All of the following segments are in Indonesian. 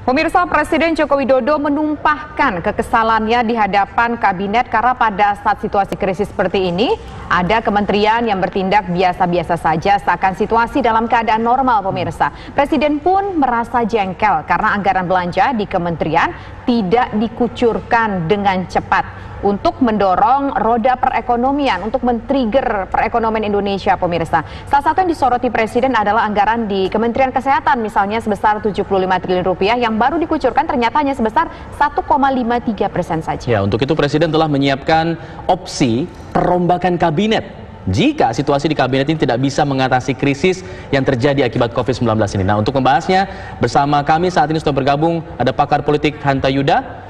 Pemirsa, Presiden Joko Widodo menumpahkan kekesalannya di hadapan kabinet karena pada saat situasi krisis seperti ini, ada kementerian yang bertindak biasa-biasa saja seakan situasi dalam keadaan normal, pemirsa. Presiden pun merasa jengkel karena anggaran belanja di kementerian tidak dikucurkan dengan cepat untuk mendorong roda perekonomian, untuk men-trigger perekonomian Indonesia, pemirsa. Salah satu yang disoroti Presiden adalah anggaran di Kementerian Kesehatan, misalnya sebesar 75 triliun rupiah yang baru dikucurkan ternyata hanya sebesar 1,53% saja. Ya, untuk itu Presiden telah menyiapkan opsi perombakan kabinet jika situasi di kabinet ini tidak bisa mengatasi krisis yang terjadi akibat COVID-19 ini. Nah, untuk membahasnya bersama kami saat ini sudah bergabung ada pakar politik Hanta Yuda,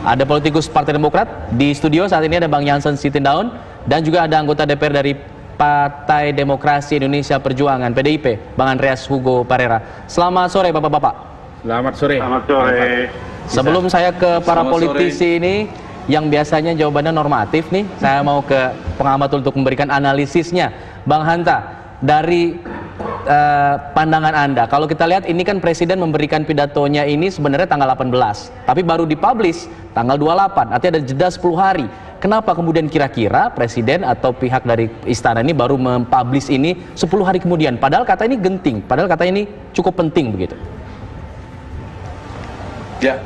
ada politikus Partai Demokrat. Di studio saat ini ada Bang Jansen Sitindaun dan juga ada anggota DPR dari Partai Demokrasi Indonesia Perjuangan (PDIP), Bang Andreas Hugo Parera. Selamat sore Bapak-bapak. Selamat sore. Selamat sore. Sebelum saya ke para politisi ini yang biasanya jawabannya normatif nih, saya mau ke pengamat untuk memberikan analisisnya. Bang Hanta, dari pandangan Anda, kalau kita lihat ini kan Presiden memberikan pidatonya ini sebenarnya tanggal 18, tapi baru dipublish tanggal 28, artinya ada jeda 10 hari. Kenapa kemudian kira-kira Presiden atau pihak dari Istana ini baru mempublish ini 10 hari kemudian? Padahal kata ini genting, padahal kata ini cukup penting begitu. Ya,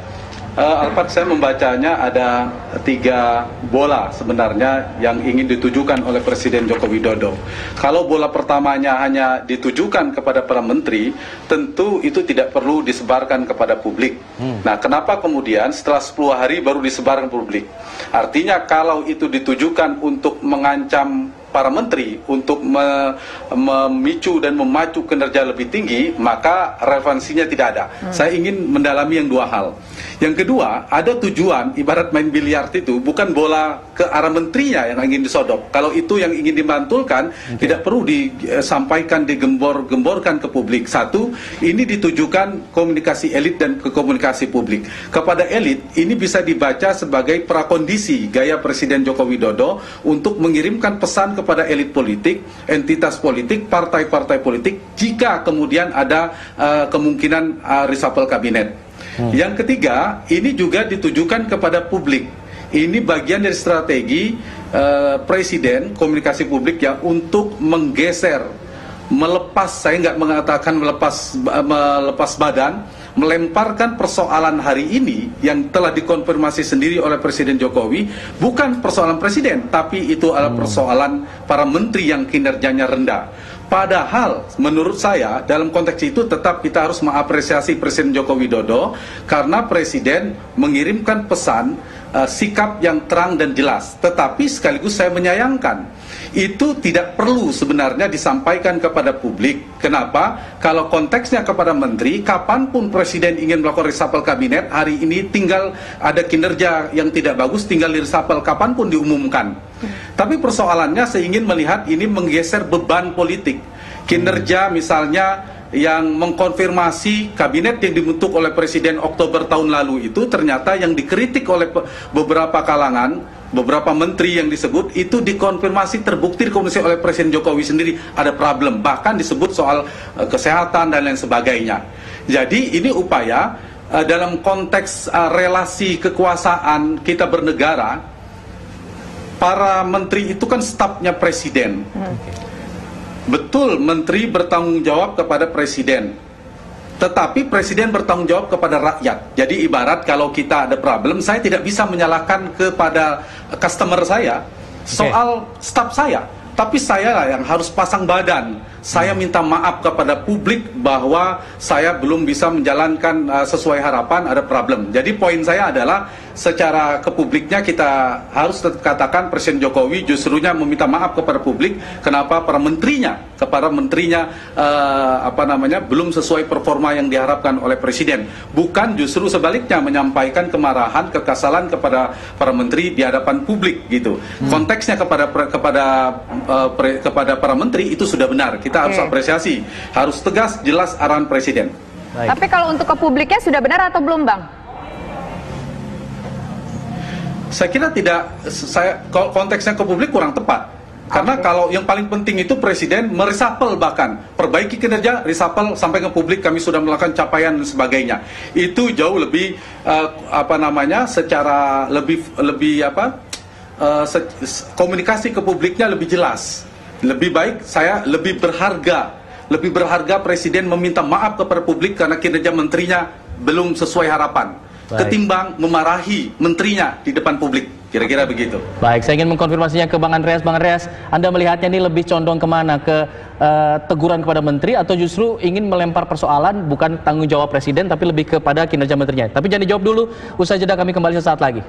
Alfat, saya membacanya ada 3 bola sebenarnya yang ingin ditujukan oleh Presiden Joko Widodo. Kalau bola pertamanya hanya ditujukan kepada para menteri, tentu itu tidak perlu disebarkan kepada publik. Nah, kenapa kemudian setelah 10 hari baru disebarkan publik? Artinya kalau itu ditujukan untuk mengancam para menteri untuk memicu dan memacu kinerja lebih tinggi, maka relevansinya tidak ada. Saya ingin mendalami yang 2 hal. Yang kedua, ada tujuan, ibarat main biliar itu, bukan bola ke arah menterinya yang ingin disodok. Kalau itu yang ingin dimantulkan, tidak perlu disampaikan, digembor-gemborkan ke publik. Satu, ini ditujukan komunikasi elit dan ke komunikasi publik. Kepada elit, ini bisa dibaca sebagai prakondisi gaya Presiden Joko Widodo untuk mengirimkan pesan kepada elit politik, entitas politik, partai-partai politik, jika kemudian ada kemungkinan reshuffle kabinet. Yang ketiga, ini juga ditujukan kepada publik. Ini bagian dari strategi Presiden, komunikasi publik ya, untuk menggeser, melepas, saya nggak mengatakan melepas badan, melemparkan persoalan hari ini yang telah dikonfirmasi sendiri oleh Presiden Jokowi, bukan persoalan Presiden, tapi itu adalah persoalan para menteri yang kinerjanya rendah. Padahal menurut saya dalam konteks itu tetap kita harus mengapresiasi Presiden Joko Widodo karena Presiden mengirimkan pesan sikap yang terang dan jelas. Tetapi sekaligus saya menyayangkan itu tidak perlu sebenarnya disampaikan kepada publik. Kenapa? Kalau konteksnya kepada menteri, kapanpun Presiden ingin melakukan reshuffle kabinet, hari ini tinggal ada kinerja yang tidak bagus, tinggal di reshuffle kapanpun diumumkan. Tapi persoalannya saya ingin melihat ini menggeser beban politik. Kinerja misalnya yang mengkonfirmasi kabinet yang dibentuk oleh Presiden Oktober tahun lalu itu ternyata yang dikritik oleh beberapa kalangan, beberapa menteri yang disebut itu dikonfirmasi, terbukti dikomunikasi oleh Presiden Jokowi sendiri ada problem, bahkan disebut soal kesehatan dan lain sebagainya. Jadi ini upaya dalam konteks relasi kekuasaan kita bernegara, para menteri itu kan stafnya Presiden. Betul, menteri bertanggung jawab kepada Presiden, tetapi Presiden bertanggung jawab kepada rakyat. Jadi ibarat kalau kita ada problem, saya tidak bisa menyalahkan kepada customer saya soal staf saya, tapi saya lah yang harus pasang badan. Saya minta maaf kepada publik bahwa saya belum bisa menjalankan sesuai harapan, ada problem. Jadi poin saya adalah secara ke publiknya kita harus tetap katakan Presiden Jokowi justrunya meminta maaf kepada publik kenapa para menterinya belum sesuai performa yang diharapkan oleh Presiden. Bukan justru sebaliknya menyampaikan kemarahan, kekesalan kepada para menteri di hadapan publik gitu. Konteksnya kepada para menteri itu sudah benar. Kita harus apresiasi, harus tegas, jelas arahan Presiden. Baik. Tapi kalau untuk ke publiknya sudah benar atau belum, Bang? Saya kira tidak, konteksnya ke publik kurang tepat. Karena kalau yang paling penting itu presiden meresapel, bahkan perbaiki kinerja, resapel sampai ke publik kami sudah melakukan capaian dan sebagainya. Itu jauh lebih secara lebih komunikasi ke publiknya lebih jelas. Lebih baik, saya lebih berharga presiden meminta maaf kepada publik karena kinerja menterinya belum sesuai harapan. Baik. Ketimbang memarahi menterinya di depan publik. Kira-kira begitu. Baik, saya ingin mengkonfirmasinya ke Bang Andreas. Bang Andreas, Anda melihatnya ini lebih condong kemana? Ke teguran kepada menteri atau justru ingin melempar persoalan bukan tanggung jawab presiden tapi lebih kepada kinerja menterinya? Tapi jangan dijawab dulu, usai jeda kami kembali sesaat lagi.